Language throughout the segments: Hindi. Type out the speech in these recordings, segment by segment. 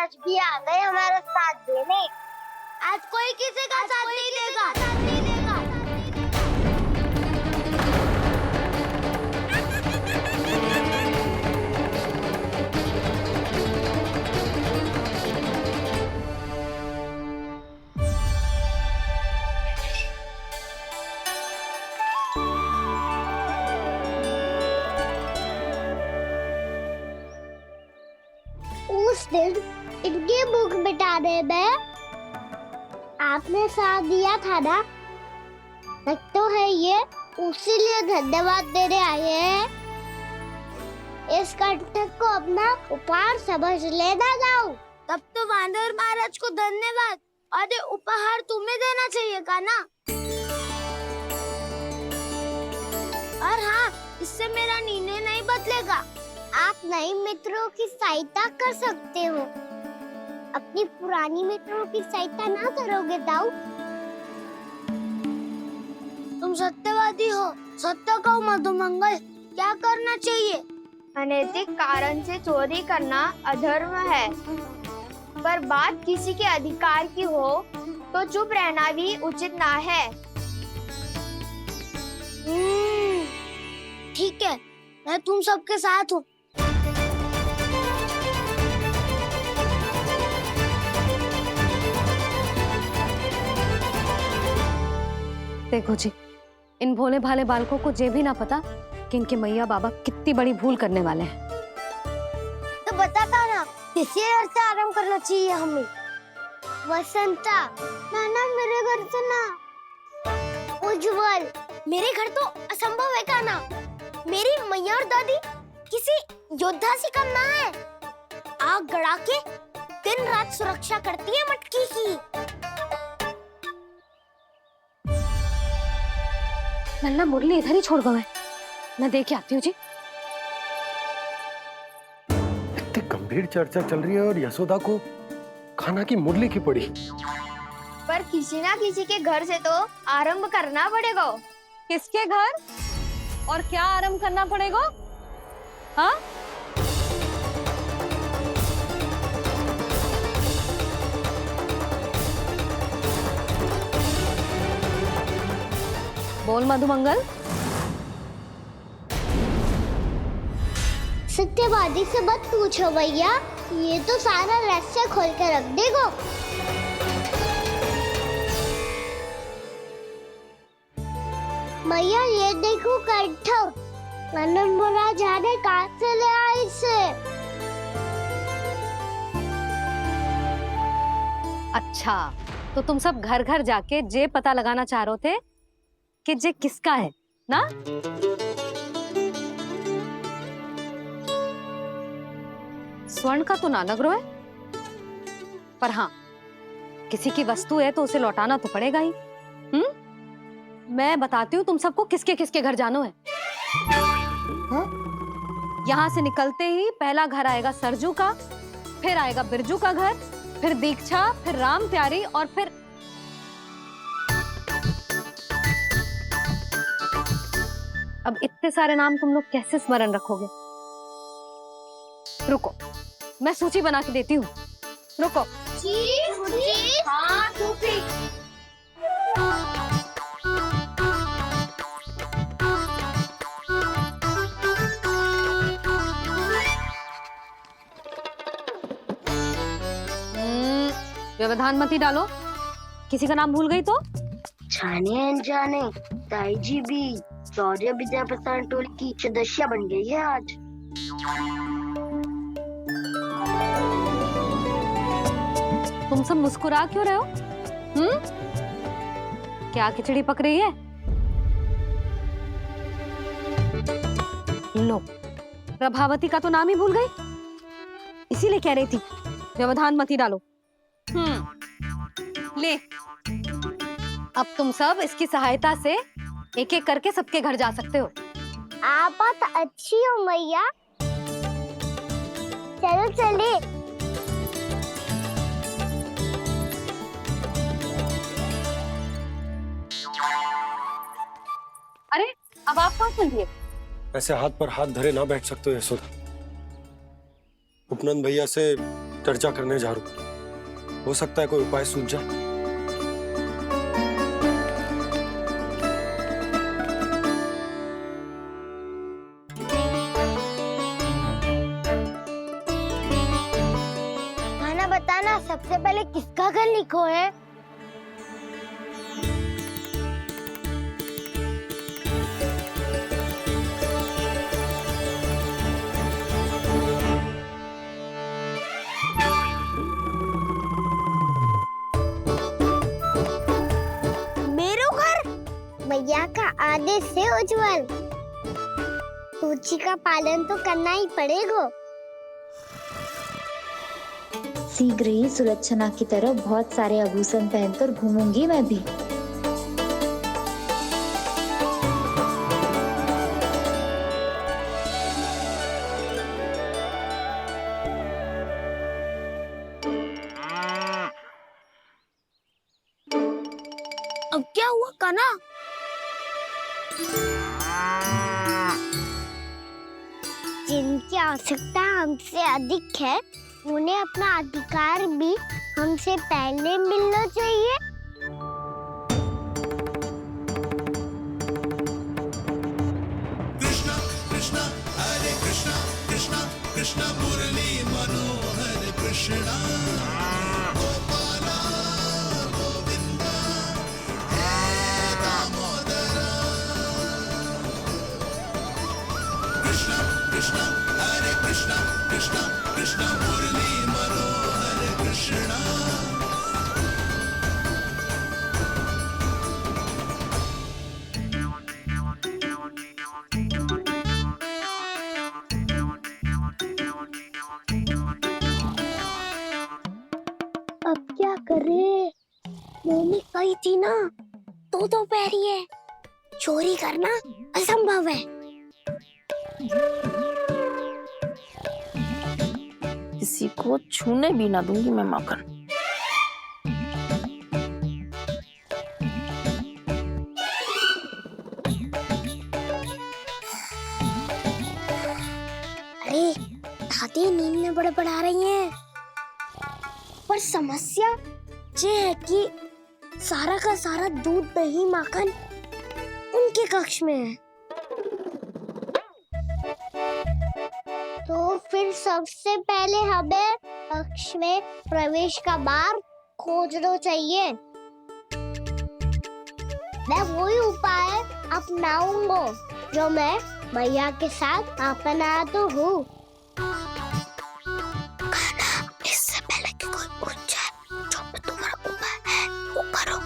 महाराज भी आ गए हमारा साथ देने। आज कोई किसी का साथ नहीं देगा। उस दिन इनकी भूख मिटाने में आपने साथ दिया था ना, तो है ये उसी लिए धन्यवाद देने आए हैं। इस कंटक को अपना उपहार समझ लेना जाओ। तब तो वानर महाराज को धन्यवाद और उपहार तुम्हें देना चाहिए का ना। और हाँ, इससे मेरा निर्णय नहीं बदलेगा। आप नए मित्रों की सहायता कर सकते हो, अपनी पुरानी मित्रों की सहायता ना करोगे ताऊ। तुम सत्यवादी हो, सत्य कहो मधुमंगल, क्या करना चाहिए? अनैतिक कारण से चोरी करना अधर्म है, पर बात किसी के अधिकार की हो तो चुप रहना भी उचित ना है। ठीक है, मैं तुम सबके साथ हूँ। देखो जी, इन भोले भाले बालकों को ये भी ना पता कि इनके मैया बाबा कितनी बड़ी भूल करने वाले हैं। तो बताता ना, किसी घर से आराम करना चाहिए हमें। वसंता, ना मेरे घर से ना। उज्जवल, मेरे घर तो असंभव है का ना। मेरी मैया और दादी किसी योद्धा से कम ना है। आग गड़ा के दिन रात सुरक्षा करती है मटकी की। नन्ना मुरली इधर ही छोड़ गए, मैं देख के आती हूँ जी। इतनी गंभीर चर्चा चल रही है और यशोदा को खाना की मुरली की पड़ी। पर किसी ना किसी के घर से तो आरंभ करना पड़ेगा। किसके घर और क्या आरंभ करना पड़ेगा? हाँ, बोल मधुमंगल। सत्यवादी से मत पूछो भैया, ये तो सारा रहस्य खोल के रख देगा। भैया ये देखो कंठ, आनंद बुरा जाने कहाँ से ले आए इसे। अच्छा, तो तुम सब घर घर जाके जे पता लगाना चाह रहे थे कि जे किसका है ना? स्वर्ण का तो ना लग रहा है, पर हाँ, किसी की वस्तु है तो उसे लौटाना तो पड़ेगा ही। मैं बताती हूँ तुम सबको किसके किसके घर जाना है। यहाँ से निकलते ही पहला घर आएगा सरजू का, फिर आएगा बिरजू का घर, फिर दीक्षा, फिर राम प्यारी और फिर अब इतने सारे नाम तुम लोग कैसे स्मरण रखोगे? रुको, मैं सूची बना के देती हूँ। रुको। हाँ, व्यवधान मत ही डालो, किसी का नाम भूल गई तो? जाने अनजाने ताई जी भी शौर्य विद्या प्रसारण टोली की सदस्य बन गई है आज। तुम सब मुस्कुरा क्यों रहे हो? क्या खिचड़ी पक रही है? लो, प्रभावती का तो नाम ही भूल गई, इसीलिए कह रही थी व्यवधान मत ही डालो। ले, अब तुम सब इसकी सहायता से एक एक करके सबके घर जा सकते हो। आप बात अच्छी हो मैया, चलो चले। अरे, अब आप कहाँ चल दिए? ऐसे हाथ पर हाथ धरे ना बैठ सकते हो यशोदा। उपनंद भैया से चर्चा करने जा रहा हूँ। हो सकता है कोई उपाय सूझ जाए। खाना बताना, सबसे पहले किसका घर लिखो है? भैया का आदेश से उज्जवल, सूची का पालन तो करना ही पड़ेगा। शीघ्र ही सुलक्षणा की तरह बहुत सारे आभूषण पहनकर घूमूंगी मैं भी। अब क्या हुआ कान्हा? जिनकी आवश्यकता हमसे अधिक है, उन्हें अपना अधिकार भी हमसे पहले मिलना चाहिए। कृष्णा कृष्णा हरे कृष्णा कृष्णा कृष्णा मुरली मनोहर कृष्णा गोपाला गोविंदा हे दामोदरा। कृष्णा कृष्णा हरे कृष्णा कृष्णा कृष्णा मुरली मनोहर कृष्णा। अब क्या करे? मम्मी कही थी ना, दो पैरी है, चोरी करना असंभव है। किसी को छूने भी ना दूंगी मैं माखन। अरे दादी नींद में बड़बड़ा रही हैं। पर समस्या ये है कि सारा का सारा दूध दही माखन उनके कक्ष में है। तो फिर सबसे पहले हमें कक्ष में प्रवेश का मार्ग खोजना चाहिए। मैं वही उपाय अपनाऊंगा जो मैं भैया के साथ अपना तो हूँ। इससे पहले कि कोई पूछ जाए, जो भी तुम्हारा उपाय है वो करो।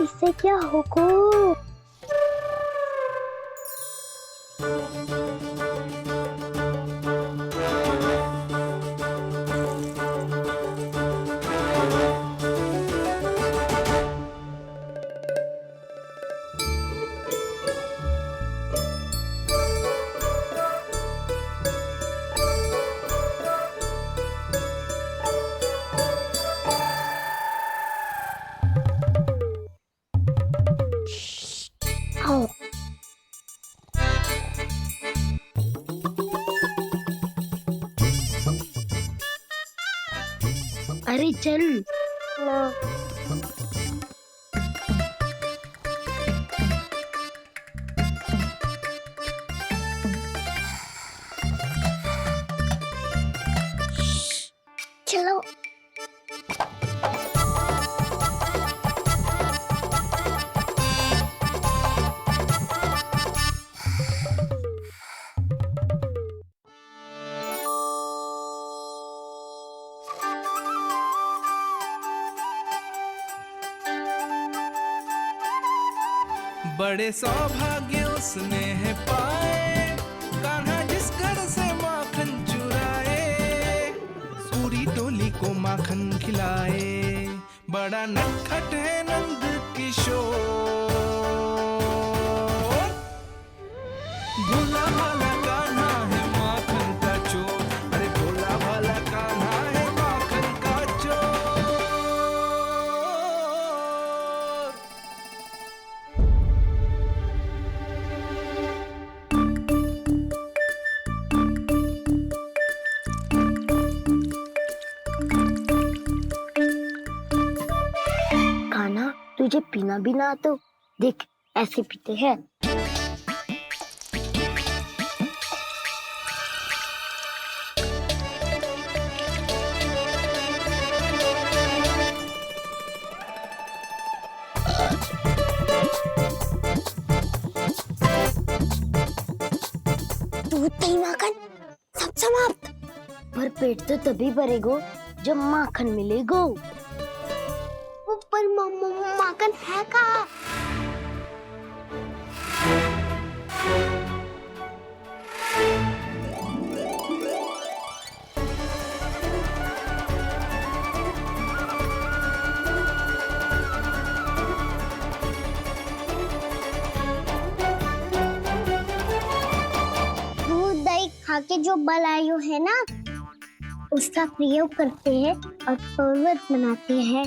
इससे क्या होगा? आओ। अरे चल। चलो। बड़े सौभाग्य उसने है पाए, कान्हा जिस घर से माखन चुराए, पूरी टोली को माखन खिलाए। बड़ा नटखट है नंद किशोर। भोला भाला कान्हा है माखन का चोर, अरे भोला भाला कान्हा है माखन का चोर। कान्हा, तुझे पीना भी ना तो देख ऐसे पीते हैं। दूध दही माखन सब समाप्त। पर पेट तो तभी भरेगो जब माखन मिलेगो। पर माखन है कहाँ? दूध दही खा के जो बलायु है ना, उसका प्रयोग करते हैं और पर्वत बनाते हैं।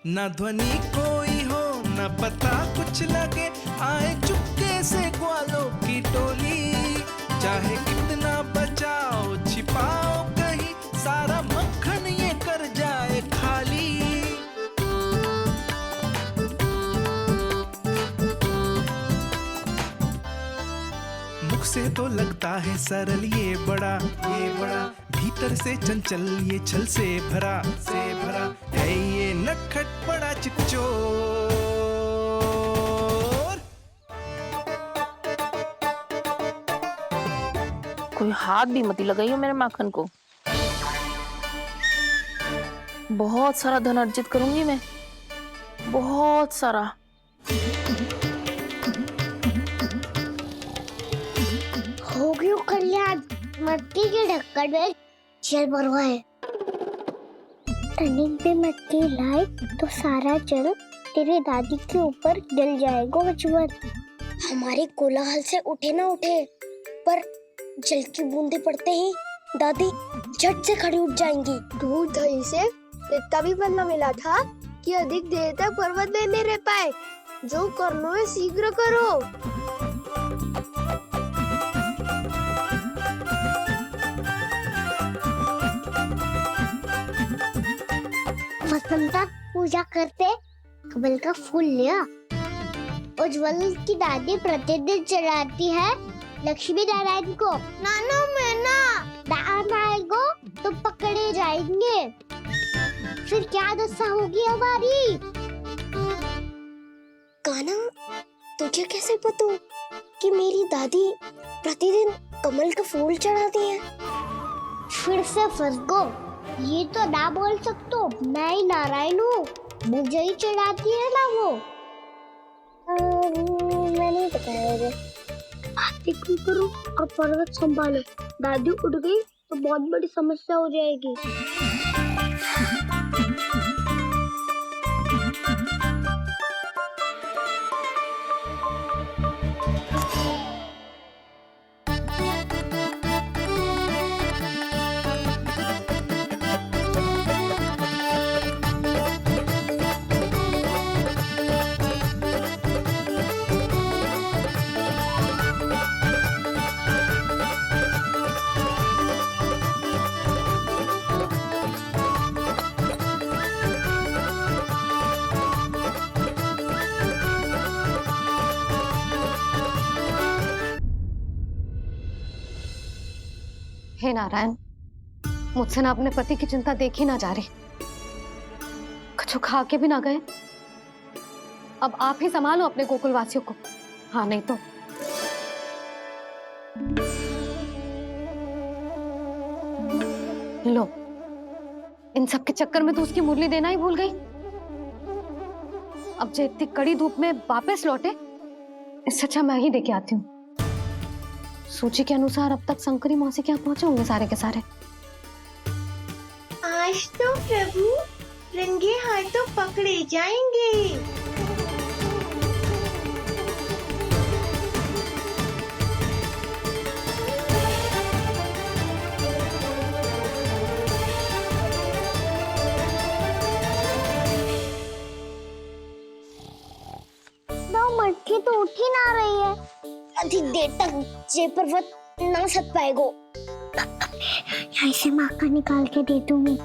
न ध्वनि कोई हो न पता कुछ लगे, आए चुपके से ग्वालों की टोली। चाहे कितना बचाओ छिपाओ कहीं, सारा मक्खन ये कर जाए खाली। मुख से तो लगता है सरल ये बड़ा भीतर से चंचल ये छल से भरा है ये नटखट बड़ा चिकचोर। कोई हाथ भी मत लगाइयो मेरे माखन को। बहुत सारा धन अर्जित करूंगी मैं, बहुत सारा। हो गयो कल्याण, मट्टी के ढक्कन में जल भरवा है। टनिक पे मट्टी लाए तो सारा जल तेरी दादी के ऊपर गिर जाएगा बचवन। हमारे कोलाहल से उठे ना उठे, पर जल की बूंदे पड़ते ही दादी झट से खड़ी उठ जाएंगी। दूध दही से इतना भी बदला मिला था कि अधिक देर तक पर्वत में नहीं रह पाए। जो करना है शीघ्र करो। वसंता पूजा करते कमल का फूल लिया। उज्जवल की दादी प्रतिदिन चढ़ाती है लक्ष्मी नारायण को। नाना मैं ना दान आएगो तो पकड़े जाएंगे। फिर क्या दशा होगी हमारी? कान्हा, तुझे कैसे पता कि मेरी दादी प्रतिदिन कमल का फूल चढ़ाती है? फिर से फंस गो। ये तो ना बोल सकते, मैं ही नारायण हूँ, मुझे ही चढ़ाती है ना वो। मैं नहीं बताया। बातें क्यों करो और पर्वत संभालो। दादी उठ गई तो बहुत बड़ी समस्या हो जाएगी। हे नारायण, मुझसे ना अपने पति की चिंता देखी ना जा रही, कुछ खा के भी ना गए। अब आप ही संभालो अपने गोकुलवासियों को। हाँ नहीं तो लो, इन सब के चक्कर में तो उसकी मुरली देना ही भूल गई। अब जो इतनी कड़ी धूप में वापस लौटे, इससे अच्छा मैं ही देके आती हूँ। सूची के अनुसार अब तक शंकरी मौसी के यहाँ पहुंचे होंगे सारे के सारे। आज तो प्रभु रंगे हाथों पकड़े जाएंगे। मटकी तो उठ ही ना रही है। अधिक देर तक जे पर्वत ना सक पाएगो। यहाँ से माखन निकाल के दे दूंगी।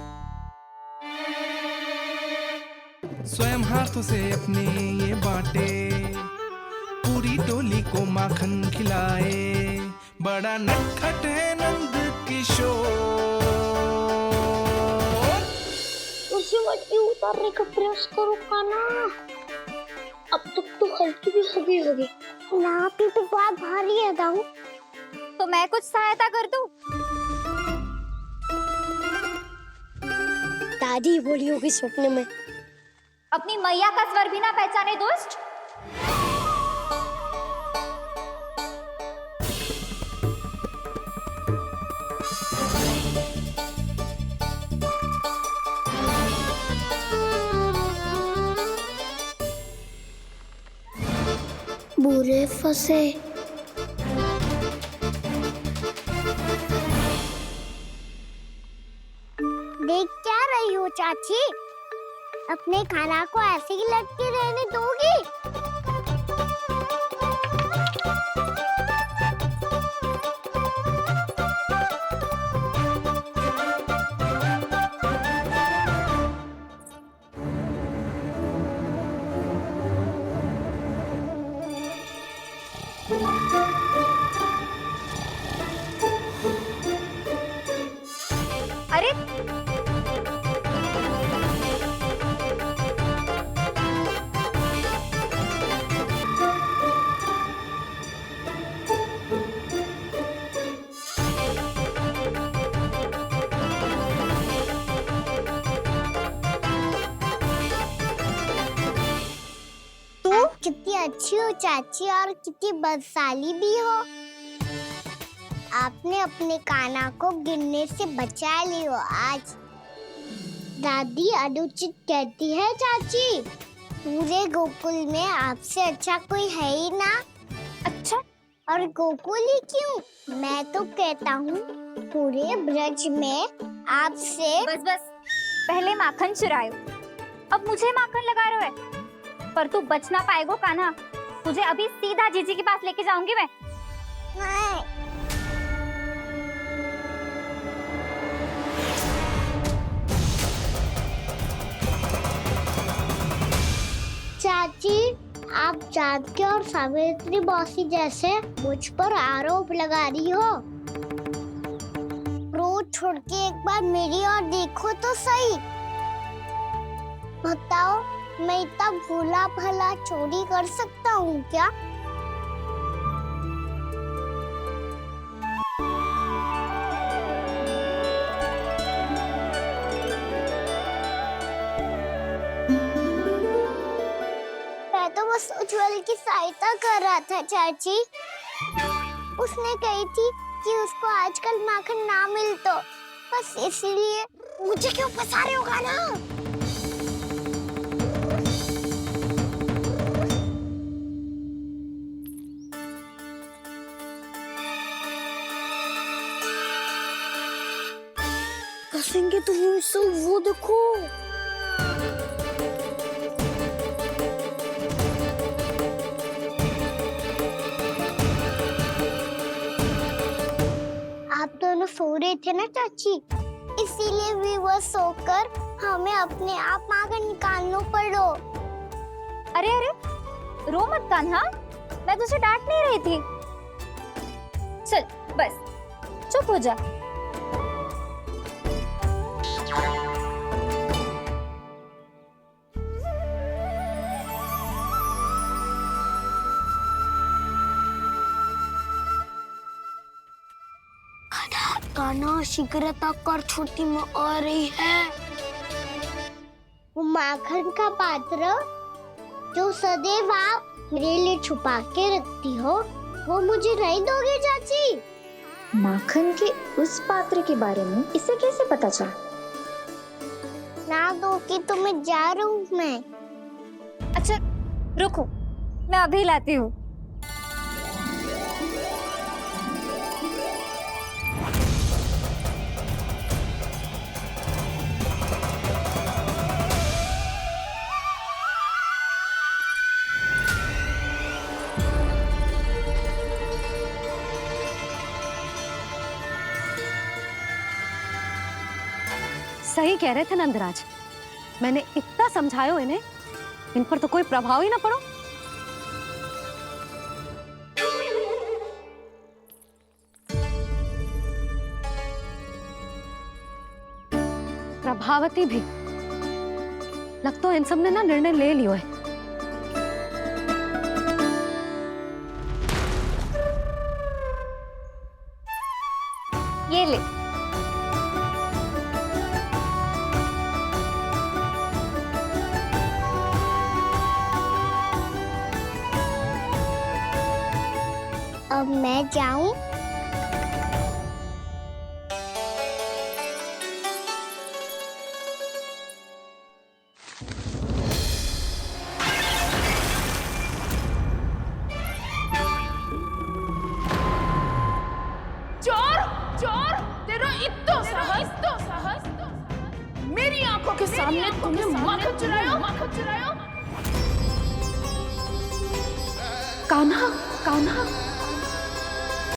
स्वयं हाथों से अपने ये बांटे, पूरी टोली को माखन खिलाए, बड़ा नटखट है नंद किशोर। उसे मटकी उतारने का प्रयास करो काना। अब तक तो हल्की भी होगी। नापी तो बहुत भारी है दाऊ। तो मैं कुछ सहायता कर दूं? दादी बोली होगी सपने में। अपनी मैया का स्वर भी ना पहचाने दुष्ट। बुरे फंसे। देख क्या रही हो चाची? अपने खाना को ऐसे ही लटके रहने दोगी? अरे कितनी अच्छी हो चाची और कितनी बदसाली भी हो। आपने अपने काना को गिरने से बचा ली हो आज। दादी अनुचित कहती है चाची, पूरे गोकुल में आपसे अच्छा कोई है ही ना। अच्छा, और गोकुल ही क्यों, मैं तो कहता हूँ पूरे ब्रज में आपसे। बस बस, पहले माखन चुरायो, अब मुझे माखन लगा रहे हो। पर तू बच ना पाएगो कान्हा, तुझे अभी सीधा जीजी के पास लेके जाऊंगी मैं। नहीं। चाची, आप जानकी और सावित्री मौसी जैसे मुझ पर आरोप लगा रही हो। रोज छोड़ के एक बार मेरी ओर देखो तो सही। बताओ, मैं इतना भोला भला चोरी कर सकता हूँ क्या? मैं तो बस उज्जवल की सहायता कर रहा था चाची। उसने कही थी कि उसको आजकल माखन ना मिल तो बस इसलिए। मुझे क्यों फंसा रहे हो ना? कसेंगे तो वो देखो। आप दोनों सो रहे थे ना चाची, इसीलिए भी सोकर हमें अपने आप माखन निकालना पड़ो। अरे अरे, रो मत कान्हा, मैं तुझे डांट नहीं रही थी। चल बस चुप हो जा। कान्हा शीघ्रता कर, छोटी में आ रही है। वो माखन का पात्र जो सदैव आप मेरे लिए छुपा के रखती हो, वो मुझे नहीं दोगे चाची? माखन के उस पात्र के बारे में इसे कैसे पता चला? ना दो कि तो मैं जा रहा हूँ मैं। अच्छा रुको, मैं अभी लाती हूँ। सही कह रहे थे नंदराज, मैंने इतना समझायो इन्हें, इन पर तो कोई प्रभाव ही ना पड़ो। प्रभावती भी लगता तो इन सब ने ना निर्णय ले लियो है। ये ले, अब मैं जाऊं? चोर चोर, तेरा इत्तो साहस, मेरी आंखों के सामने तुमने माखन चुरायो। कान्हा, कान्हा,